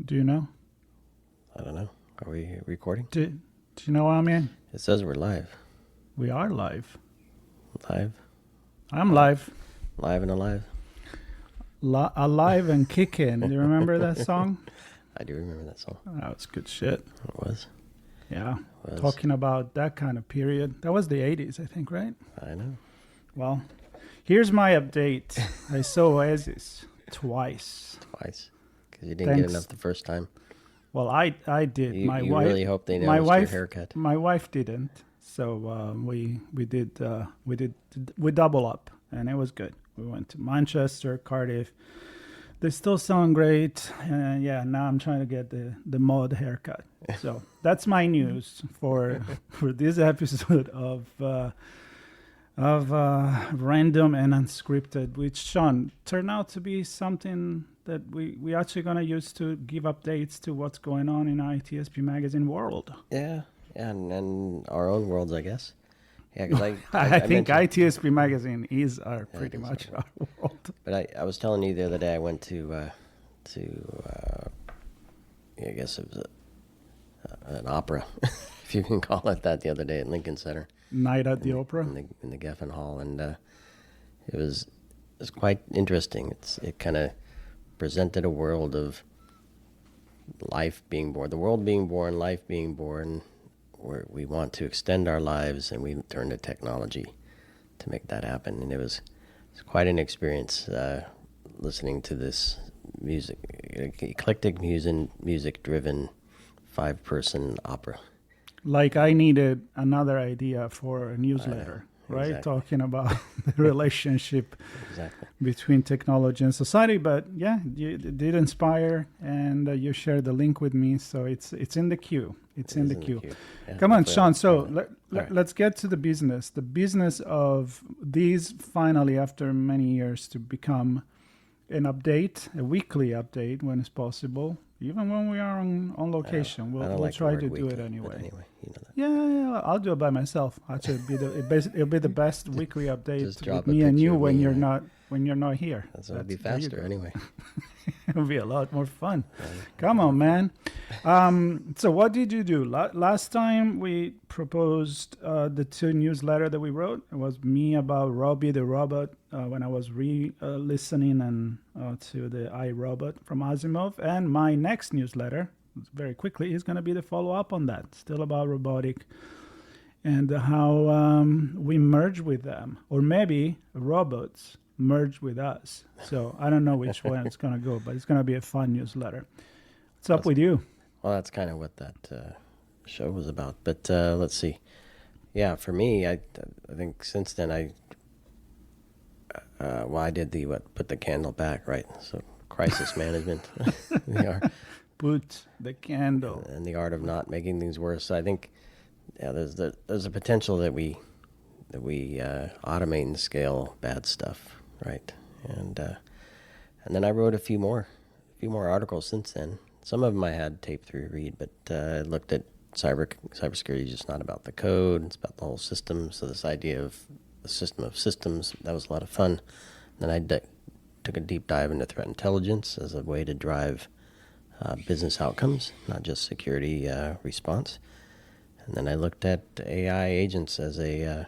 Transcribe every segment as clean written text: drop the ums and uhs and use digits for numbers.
Do you know? I don't know. Are we recording? Do you know what I mean? It says we're live. We are live. Live? I'm live. Live and alive? Alive and kicking. Do you remember that song? I do remember that song. That was good shit. It was? Yeah. It was. Talking about that kind of period. That was the 80s, I think, right? I know. Well, here's my update. I saw ASIS twice. Twice. Because you didn't get enough the first time. Well, I did. You really hope they noticed your haircut. My wife didn't. So we double up, and it was good. We went to Manchester, Cardiff. They still sound great. Yeah, now I'm trying to get the mod haircut. So that's my news for this episode of Random and Unscripted, which, Sean, turned out to be something that we actually going to use to give updates to what's going on in ITSPmagazine world. Yeah, and our own worlds, I guess. Yeah, because I think ITSPmagazine is pretty much our world. But I was telling you the other day, I went to I guess it was an opera, if you can call it that, the other day at Lincoln Center. Night at the Opera? In the Geffen Hall, and it was quite interesting. It kind of presented a world of life being born, the world being born, life being born, where we want to extend our lives, and we turn to technology to make that happen. And it's quite an experience listening to this music, eclectic music-driven 5-person opera. Like I needed another idea for a newsletter, right? Exactly. Talking about the relationship between technology and society. But yeah, it did inspire, and you shared the link with me. So it's in the queue. It's in the queue. Yeah, come on, Sean. So let's get to the business. The business of these finally, after many years, to become an update, a weekly update when it's possible. Even when we are on location, we'll try to do it anyway. Anyway, you know that. Yeah, I'll do it by myself. Actually, it'll be the best weekly update with me and you when you're not here. It'll be faster anyway. It'll be a lot more fun. Come on, man. So what did you do? Last time we proposed the 2 newsletters that we wrote. It was me about Robbie the Robot when I was listening and to the iRobot from Asimov. And my next newsletter, very quickly, is going to be the follow-up on that. Still about robotic and how we merge with them. Or maybe robots merge with us. So I don't know which way it's going to go, but it's going to be a fun newsletter. What's up with you? Well, that's kind of what that show was about. But let's see. Yeah, for me, I think since then I did put the candle back, right? So crisis management. Put the candle. And the art of not making things worse. So I think there's a potential that we automate and scale bad stuff. Right, and then I wrote a few more articles since then. Some of them I had taped through read, but I looked at cybersecurity is just not about the code; it's about the whole system. So this idea of the system of systems, that was a lot of fun. Then I took a deep dive into threat intelligence as a way to drive business outcomes, not just security response. And then I looked at AI agents as a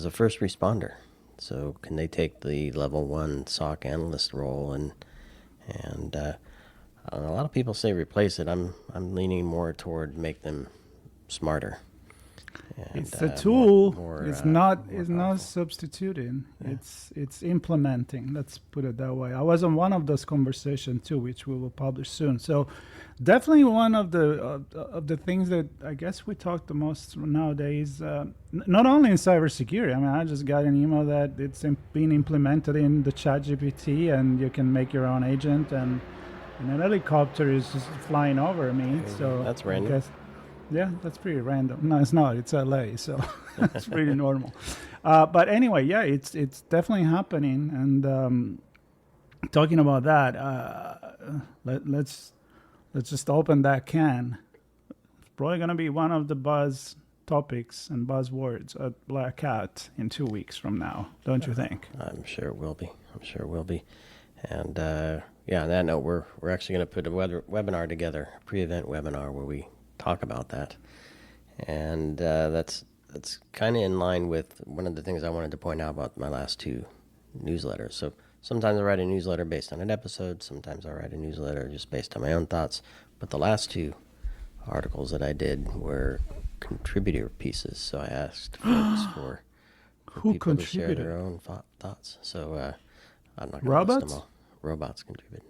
first responder. So can they take the level 1 SOC analyst role and a lot of people say replace it. I'm leaning more toward make them smarter. And, it's a tool. It's not powerful. Substituting. Yeah. It's implementing. Let's put it that way. I was on one of those conversations too, which we will publish soon. So definitely one of the things that I guess we talk the most nowadays. Not only in cybersecurity. I mean, I just got an email that it's been implemented in the ChatGPT, and you can make your own agent, and an helicopter is just flying over me. So that's random. Yeah, that's pretty random. No, it's not. It's LA, so it's pretty normal. But anyway, yeah, it's definitely happening. And talking about that, let's just open that can. It's probably going to be one of the buzz topics and buzzwords at Black Hat in 2 weeks from now, don't you think? I'm sure it will be. And on that note, we're actually going to put a webinar together, a pre-event webinar where we talk about that, and that's kind of in line with one of the things I wanted to point out about my last two newsletters. So sometimes I write a newsletter based on an episode, sometimes I write a newsletter just based on my own thoughts, but the last two articles that I did were contributor pieces. So I asked folks for Who people to share contributed? their own thoughts. So I'm not going to list Robots? them all. Robots contributed.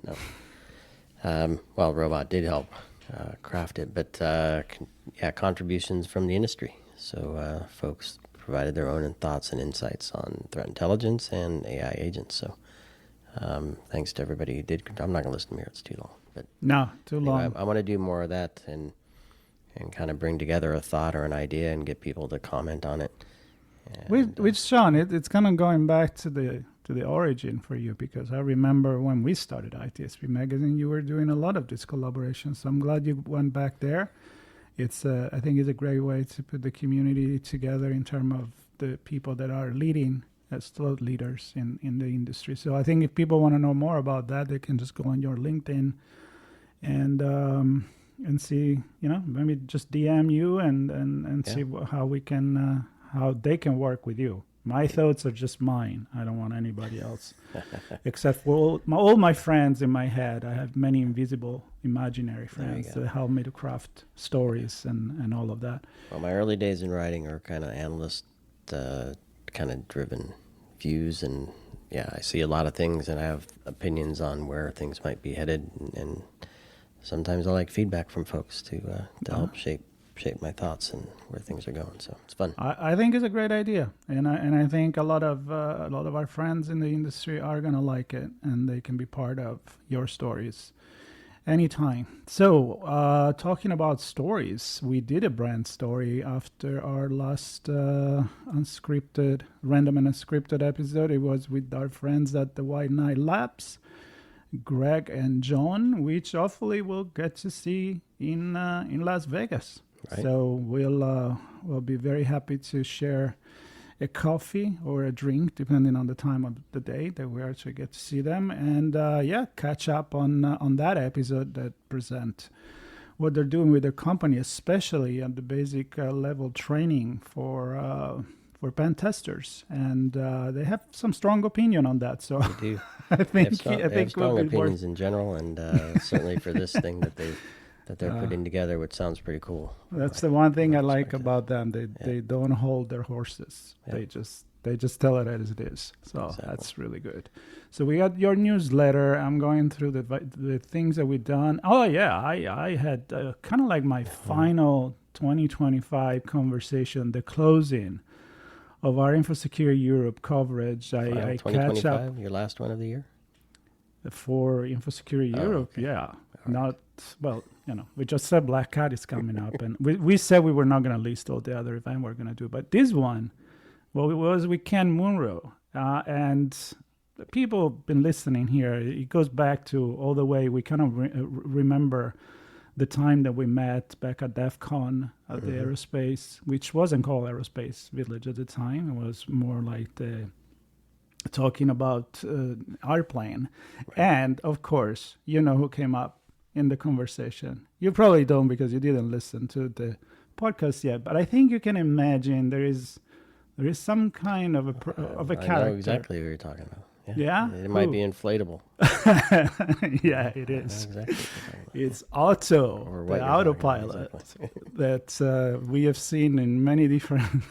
No. Well, robot did help craft it, but contributions from the industry. So folks provided their own thoughts and insights on threat intelligence and AI agents. So thanks to everybody who did. I'm not going to list them here; it's too long. But No, too anyway, long. I want to do more of that and kind of bring together a thought or an idea and get people to comment on it. And, With Sean, it's kind of going back to the origin for you, because I remember when we started ITSPmagazine, you were doing a lot of this collaboration. So I'm glad you went back there. It's I think it's a great way to put the community together in terms of the people that are leading as thought leaders in the industry. So I think if people want to know more about that, they can just go on your LinkedIn and see, maybe just DM you and see how we can how they can work with you. My thoughts are just mine. I don't want anybody else, except for all my friends in my head. I have many invisible, imaginary friends that help me to craft stories and all of that. Well, my early days in writing are kind of analyst, kind of driven views, and I see a lot of things and I have opinions on where things might be headed, and sometimes I like feedback from folks to help shape my thoughts and where things are going. So it's fun. I think it's a great idea, and I think a lot of our friends in the industry are gonna like it, and they can be part of your stories anytime. So talking about stories, we did a brand story after our last unscripted, random and unscripted episode. It was with our friends at the White Knight Labs, Greg and John, which hopefully we'll get to see in Las Vegas. Right. So we'll be very happy to share a coffee or a drink, depending on the time of the day that we actually get to see them, and catch up on that episode that present what they're doing with their company, especially at the basic level training for pen testers, and they have some strong opinion on that. So They do. I think they have strong opinions in general, and certainly for this thing that they're putting together, which sounds pretty cool. That's the one thing I like about them. They don't hold their horses. Yeah. They just tell it as it is. So Exactly. that's really good. So we got your newsletter. I'm going through the things that we've done. Oh yeah, I had kind of like my final 2025 conversation, the closing of our InfoSecure Europe coverage. I catch up your last one of the year. for InfoSecure Europe. Okay. Yeah, not well. We just said Black Cat is coming up, and we said we were not going to list all the other events we're going to do, but this one, well, it was with Ken Munro, and people have been listening here. It goes back to all the way we kind of remember the time that we met back at DEF CON at the aerospace, which wasn't called Aerospace Village at the time. It was more like talking about airplane. Right. And of course, who came up in the conversation. You probably don't, because you didn't listen to the podcast yet, but I think you can imagine there is some kind of a character. I know exactly who you're talking about. Yeah? It might be inflatable. Yeah, it is. Exactly. It's Otto, Or the what you're autopilot talking about, that we have seen in many different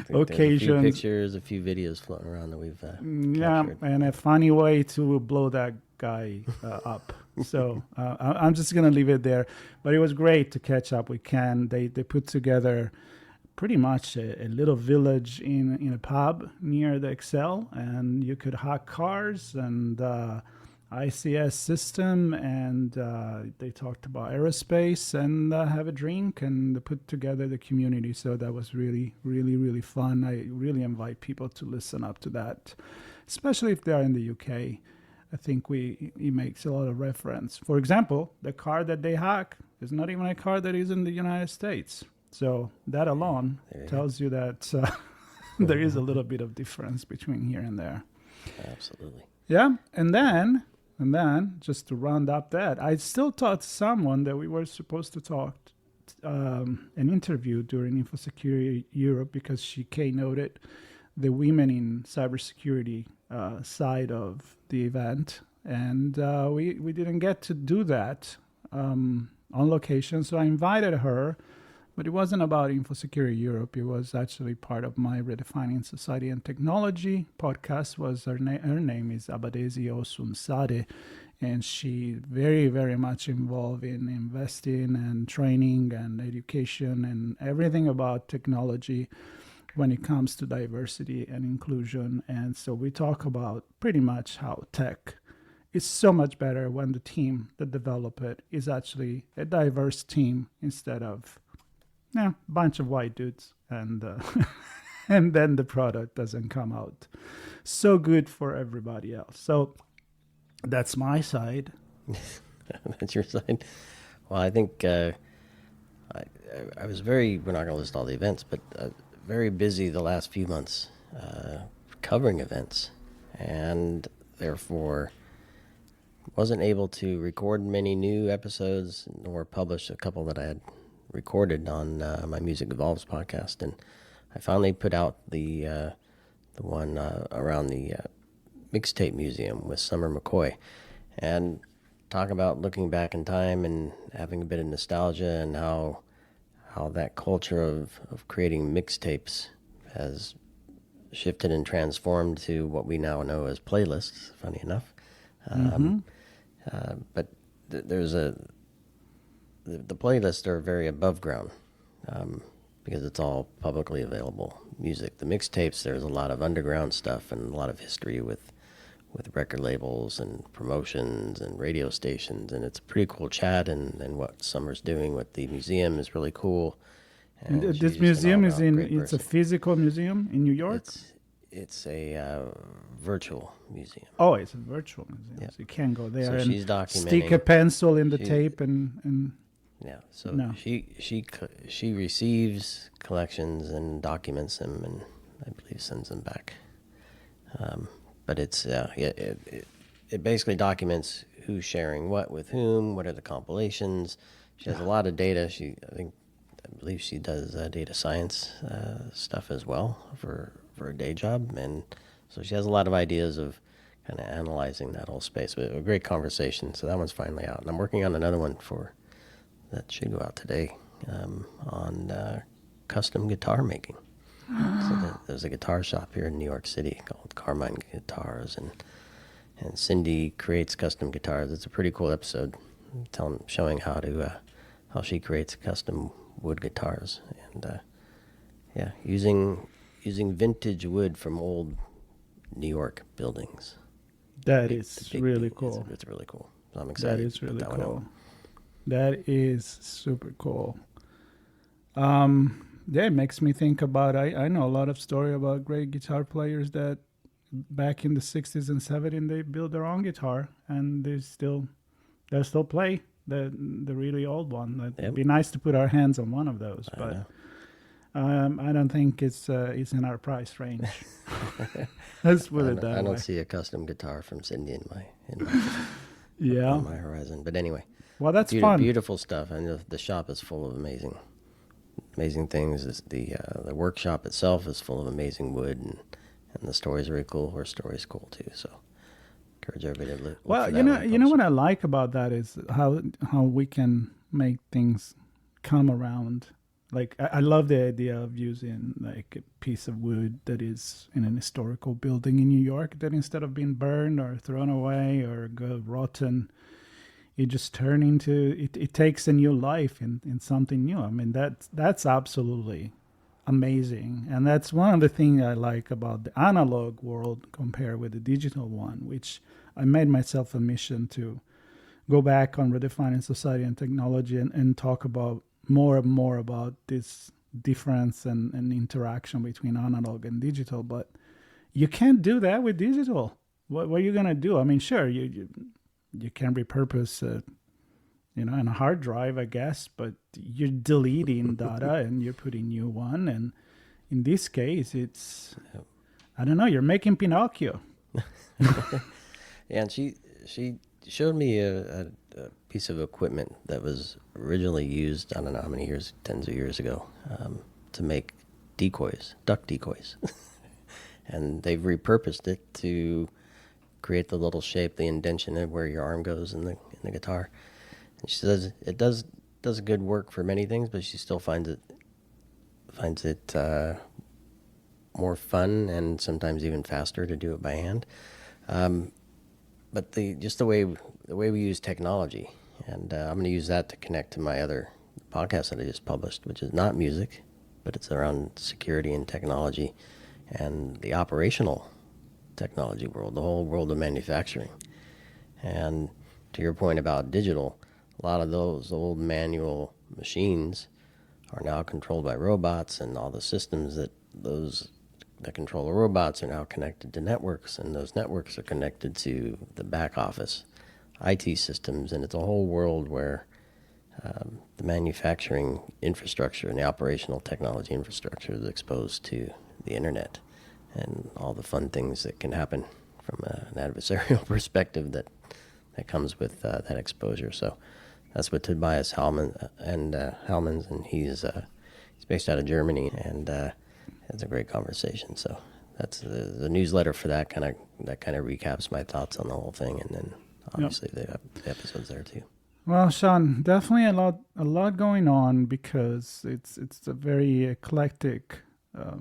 occasions. A few pictures, a few videos floating around that we've captured. And a funny way to blow that guy up. So I'm just going to leave it there. But it was great to catch up with Ken. They put together pretty much a little village in a pub near the Excel, and you could hack cars and ICS system, and they talked about aerospace and have a drink and put together the community. So that was really, really, really fun. I really invite people to listen up to that, especially if they are in the UK. I think it makes a lot of reference. For example, the car that they hack is not even a car that is in the United States. So that alone tells you that there is a little bit of difference between here and there. Absolutely. Yeah. And then And then, just to round up that, I still taught someone that we were supposed to talk an interview during InfoSecurity Europe because she keynoted the women in cybersecurity side of the event. And we didn't get to do that on location. So I invited her, but it wasn't about InfoSecurity Europe. It was actually part of my Redefining Society and Technology podcast. Was her name is Abadesi Osunsade, and she very, very much involved in investing and training and education and everything about technology when it comes to diversity and inclusion. And so we talk about pretty much how tech is so much better when the team that develop it is actually a diverse team instead of a bunch of white dudes, and and then the product doesn't come out so good for everybody else. So that's my side. That's your side. Well, I think I was very, we're not going to list all the events, but very busy the last few months covering events, and therefore wasn't able to record many new episodes nor publish a couple that I had recorded on my Music Evolves podcast. And I finally put out the one around the mixtape museum with Summer McCoy, and talk about looking back in time and having a bit of nostalgia and how that culture of creating mixtapes has shifted and transformed to what we now know as playlists, funny enough. But there's the playlists are very above ground because it's all publicly available music. The mixtapes, there's a lot of underground stuff and a lot of history with record labels and promotions and radio stations, and it's a pretty cool chat. And what Summer's doing with the museum is really cool. And this museum is it's a physical museum in New York? It's a virtual museum. Oh, it's a virtual museum. Yeah. So you can't go there So and she's documenting, stick a pencil in the tape and yeah. So no. she receives collections and documents them, and I believe sends them back. But it's it basically documents who's sharing what with whom, what are the compilations. She has a lot of data. I believe she does data science stuff as well for a day job, and so she has a lot of ideas of kind of analyzing that whole space. But a great conversation. So that one's finally out, and I'm working on another one that should go out today on custom guitar making. So there's a guitar shop here in New York City called Carmine Guitars, and Cindy creates custom guitars. It's a pretty cool episode, showing how she creates custom wood guitars, and using vintage wood from old New York buildings. That is really cool. It's really cool. So I'm excited. That is really to put cool. That is super cool. Yeah, it makes me think about, I know a lot of story about great guitar players that back in the 60s and 70s, they built their own guitar, and they still play the really old one. It'd be nice to put our hands on one of those, but I don't think it's in our price range. Let's put it that way. I don't see a custom guitar from Cindy in my on my horizon. But anyway, well, that's fun. Beautiful stuff, and the shop is full of amazing things. The workshop itself is full of amazing wood, and the stories are really cool. Her story's cool too. So encourage everybody to look. Well, you know what I like about that is how we can make things come around. Like I love the idea of using like a piece of wood that is in an historical building in New York, that instead of being burned or thrown away or go rotten, it just turn into it takes a new life in something new. I mean, that's absolutely amazing, and that's one of the things I like about the analog world compared with the digital one, which I made myself a mission to go back on Redefining Society and Technology and talk about more and more about this difference and interaction between analog and digital. But you can't do that with digital. What are you gonna do? I mean, sure, you can repurpose in a hard drive, I guess, but you're deleting data and you're putting new one. And in this case, it's, I don't know, you're making Pinocchio. Yeah, and she showed me a piece of equipment that was originally used, I don't know how many years, tens of years ago, to make decoys, duck decoys. And they've repurposed it to create the little shape, the indentation of where your arm goes in the guitar. And she says it does good work for many things, but she still finds it more fun and sometimes even faster to do it by hand. But the way we use technology, and I'm going to use that to connect to my other podcast that I just published, which is not music, but it's around security and technology and the operational technology world, the whole world of manufacturing. And to your point about digital, a lot of those old manual machines are now controlled by robots, and all the systems that control the robots are now connected to networks, and those networks are connected to the back office IT systems, and it's a whole world where the manufacturing infrastructure and the operational technology infrastructure is exposed to the internet and all the fun things that can happen from an adversarial perspective that comes with that exposure. So that's what Tobias Hellmans, and he's based out of Germany, and it's a great conversation. So that's the newsletter for that kind of recaps my thoughts on the whole thing, and then obviously the episodes there too. Well, Sean, definitely a lot going on, because it's a very eclectic, a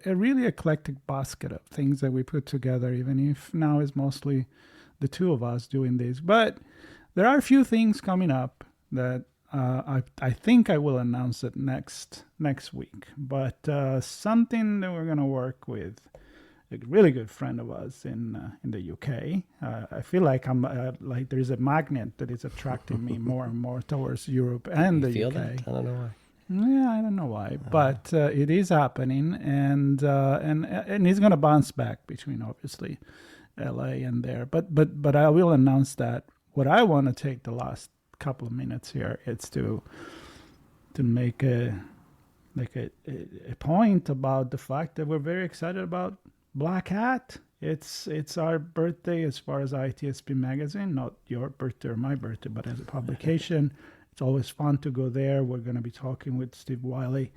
really eclectic basket of things that we put together, even if now is mostly the two of us doing this. But there are a few things coming up that I think I will announce it next week. But something that we're going to work with a really good friend of ours in the UK. I feel like I'm like there's a magnet that is attracting me more and more towards Europe and the UK. That? I don't know why. Yeah, I don't know why, but it is happening, and he's going to bounce back between obviously LA and there. But I will announce that. What I want to take the last couple of minutes here is to make a point about the fact that we're very excited about Black Hat. It's our birthday as far as ITSP Magazine, not your birthday or my birthday, but as a publication. It's always fun to go there. We're going to be talking with Steve Wiley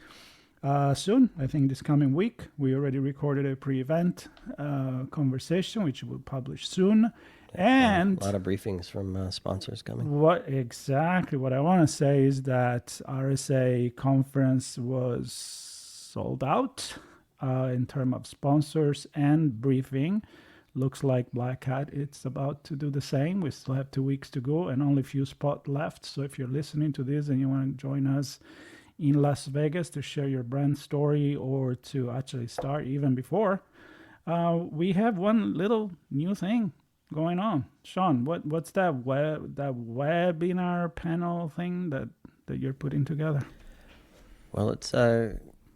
soon. I think this coming week. We already recorded a pre-event conversation, which we'll publish soon. And a lot of briefings from sponsors coming. What I want to say is that RSA conference was sold out in terms of sponsors and briefing. Looks like Black Hat, it's about to do the same. We still have 2 weeks to go and only a few spots left. So if you're listening to this and you want to join us in Las Vegas to share your brand story, or to actually start even before, we have one little new thing going on. Sean, what's that webinar panel thing that you're putting together? Well, it's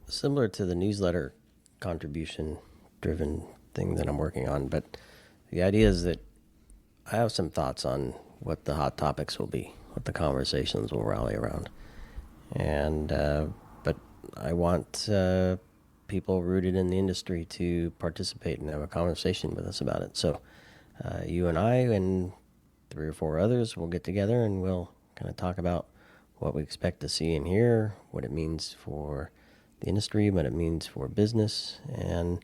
similar to the newsletter contribution driven thing that I'm working on, but the idea is that I have some thoughts on what the hot topics will be, what the conversations will rally around, and but I want people rooted in the industry to participate and have a conversation with us about it. So you and I and 3 or 4 others will get together and we'll kind of talk about what we expect to see and hear, what it means for the industry, what it means for business, and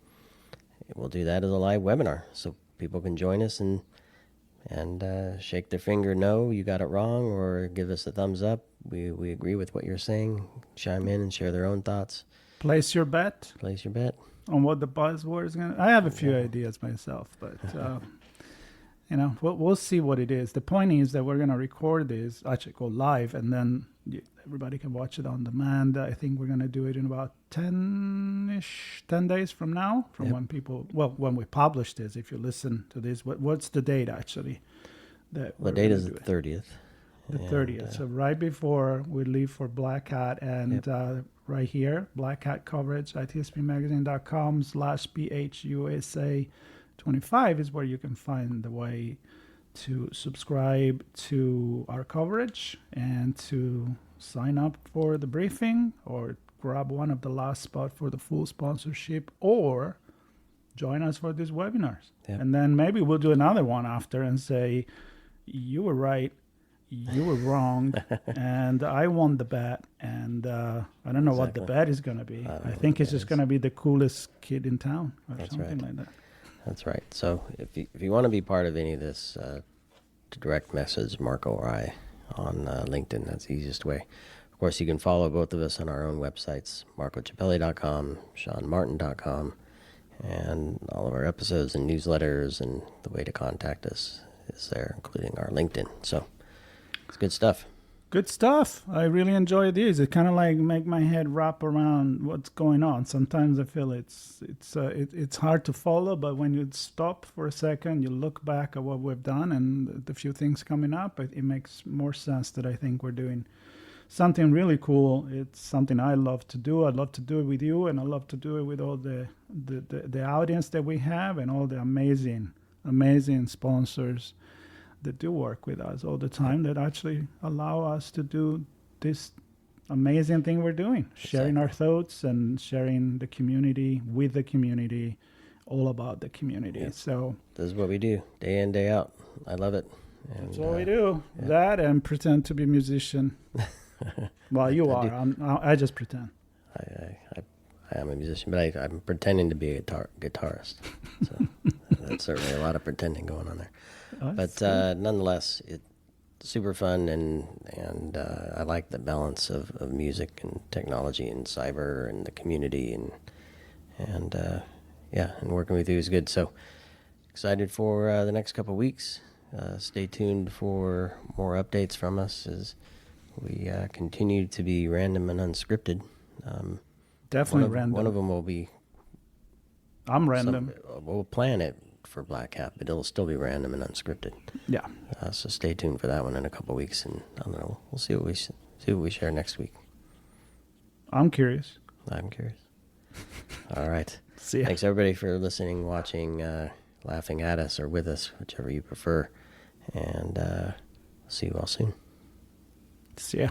we'll do that as a live webinar so people can join us and shake their finger, no, you got it wrong, or give us a thumbs up. We agree with what you're saying, chime in and share their own thoughts. Place your bet on what the buzzword is going to... I have a few ideas myself, but we'll see what it is. The point is that we're going to record this, actually go live, and then everybody can watch it on demand. I think we're going to do it in about 10 days from now, from when we publish this. If you listen to this, what's the date actually? The date is the 30th. The 30th. So right before we leave for Black Hat, and right here, Black Hat coverage, ITSPmagazine.com/BHUSA25 is where you can find the way to subscribe to our coverage and to sign up for the briefing, or grab one of the last spot for the full sponsorship, or join us for these webinars. Yep. And then maybe we'll do another one after and say, you were right, you were wrong, and I won the bet. And I don't know what the bet is going to be. I think it's just going to be the coolest kid in town or something like that. That's right. So if you want to be part of any of this, direct message Marco or I on LinkedIn. That's the easiest way. Of course, you can follow both of us on our own websites, marcochiappelli.com, seanmartin.com, and all of our episodes and newsletters, and the way to contact us is there, including our LinkedIn. So it's good stuff. Good stuff. I really enjoy these. It kind of like make my head wrap around what's going on. Sometimes I feel it's hard to follow, but when you stop for a second, you look back at what we've done and the few things coming up, it makes more sense that I think we're doing something really cool. It's something I love to do. I love to do it with you, and I love to do it with all the audience that we have and all the amazing sponsors that do work with us all the time, that actually allow us to do this amazing thing we're doing, sharing our thoughts and sharing the community with the community, all about the community. Yeah. So this is what we do day in, day out. I love it. And that's what we do. Yeah. That and pretend to be a musician. Well, you are. I just pretend. I am a musician, but I'm pretending to be a guitarist. So that's certainly a lot of pretending going on there. But nonetheless, it's super fun, and I like the balance of music and technology and cyber and the community, and working with you is good. So excited for the next couple of weeks. Stay tuned for more updates from us as we continue to be random and unscripted. Definitely random. One of them will be. I'm random. We'll plan it for Black Hat, but it'll still be random and unscripted. Yeah. So stay tuned for that one in a couple of weeks, and I don't know. We'll see what we share next week. I'm curious. I'm curious. All right. See ya. Thanks everybody for listening, watching, laughing at us or with us, whichever you prefer, and see you all soon. See ya.